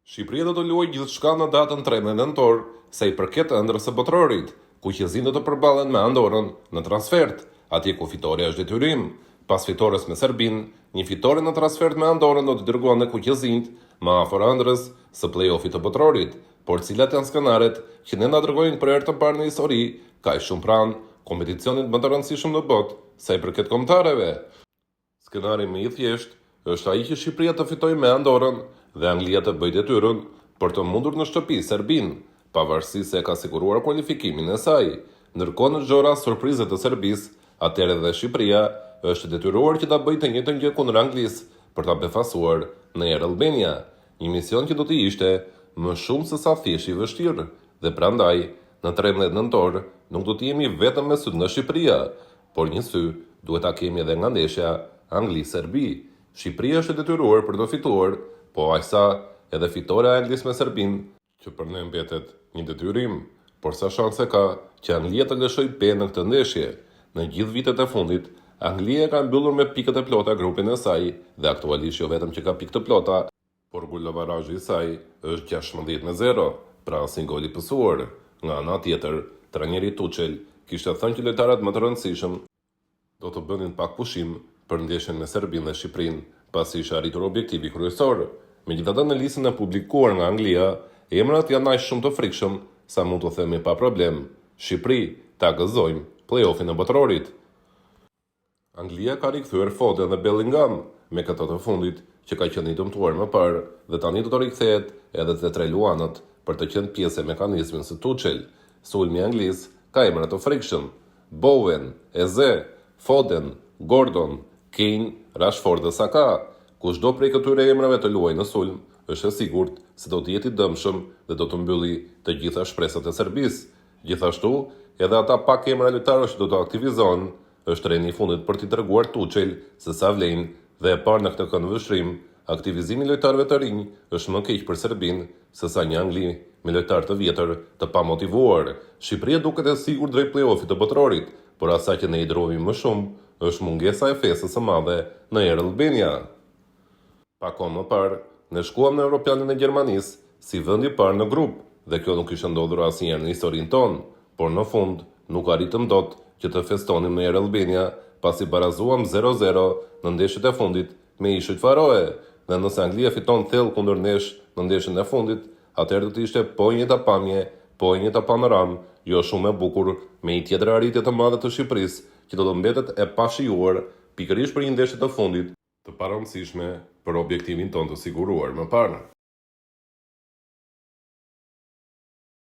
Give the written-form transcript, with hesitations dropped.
Shqipëria do të luajë gjithçka në datën 13 nëntor, sa i përket ëndrrës së botërorit, ku qesin do të përballen me Andorrën në transfert, atje ku fitoria është detyrim. Pas fitores me Serbinë, një fitore në transfert me Andorrën do të dërguan në kuqezinjt më afër ëndrrës së play-offit të botërorit, por cilat janë skenaret që ne na dërgojnë për herë të parë në histori, kaq shumë pranë kompeticionit më të rëndësishëm në botë, sa i përket kombëtarëve. Skenari më i thjeshtë është ai që Shqipëria të fitojë me Andorrën dhe Anglia të bëjë detyrën për të mundur në shtëpi Serbinë, pavarësisht se ka siguruar kualifikimin e saj. Ndërkohë në xhora surprize të Serbisë, atëherë dhe Shqipëria është detyruar që ta bëjë të njëjtën gjë kundër Anglisë për ta befasuar në Air Albania, një mision që do të ishte më shumë se sa thjesht i vështirë, dhe prandaj në 13 nëntor nuk do të jemi vetëm me syt nga Shqipëria, por një sy duhet ta kemi edhe nga ndeshja Angli-Serbi. Shqipëria është e detyruar për të fituar, po aqsa edhe fitore e Anglisë me Serbinë, që për ne mbetet një detyrim, por sa shanse ka që Anglia të lëshojë penë në këtë ndeshje. Në gjithë vitet e fundit, Anglia ka mbyllur me pikët e plota grupin e saj dhe aktualisht jo vetëm që ka pikë të plota, por golovarazhi i saj është 16-0, pra asnjë gol i pësuar. Nga ana tjetër, trajneri Tuchel kishte thënë që lojtarët më të rëndësishëm do të bënin pak pushim për ndeshjen me Serbinë dhe Shqipërinë, pasi ishte arritur objektivi kryesor. Megjithatë, në listën e publikuar nga Anglia, emrat janë aq shumë të frikshëm sa mund të themi pa problem. Shqipëri ta gëzojmë play-offin e botërorit. Anglia ka rikthyer Foden dhe Bellingham me këto të fundit që ka qenë i dëmtuar më parë dhe tani do të rikthehet edhe te tre luanët për të qenë pjesë e mekanizmit së Tuchel. Sulmi anglis ka emra të frikshëm: Bowen, Eze, Foden, Gordon, Kane, Rashford dhe Saka. Kushdo prej këtyre emrave të luajë në sulm është e sigurt se do të jetë i dëmshëm dhe do të mbylli të gjitha shpresat e Serbisë. Gjithashtu, edhe ata pak emra lojtarësh që do të aktivizohen, është reni i fundit për t'i treguar Tuchel se sa vlen dhe e parë në këtë këndvështrim, aktivizimi i lojtarëve të rinj është më keq për Serbinë se sa një Angli me lojtarë të vjetër të pamotivuar. Shqipëria duket e sigurt drejt play-offit të botërorit, por asaj që ne i dërohemi më shumë është mungesa e fesës së madhe në Air Albania. Pak kohë më parë, ne shkuam në Europianin e Gjermanisë si vend i parë në grup, dhe kjo nuk kishte ndodhur asnjëherë në historinë tonë, por në fund nuk arritëm dot që të festonim në Air Albania, pasi barazuam 0-0 në ndeshjet e fundit me Ishujt Faroe, dhe nëse Anglia fiton thellë kundër nesh në ndeshjen e fundit, atëherë do të ishte po një tapamje, po një panoram, jo shumë e bukur, me një tjetër arritje të madhe të Shqipërisë, që do të mbetet e pashijuar pikërisht për një ndeshje të fundit të parëndësishme për objektivin tonë të siguruar më parë.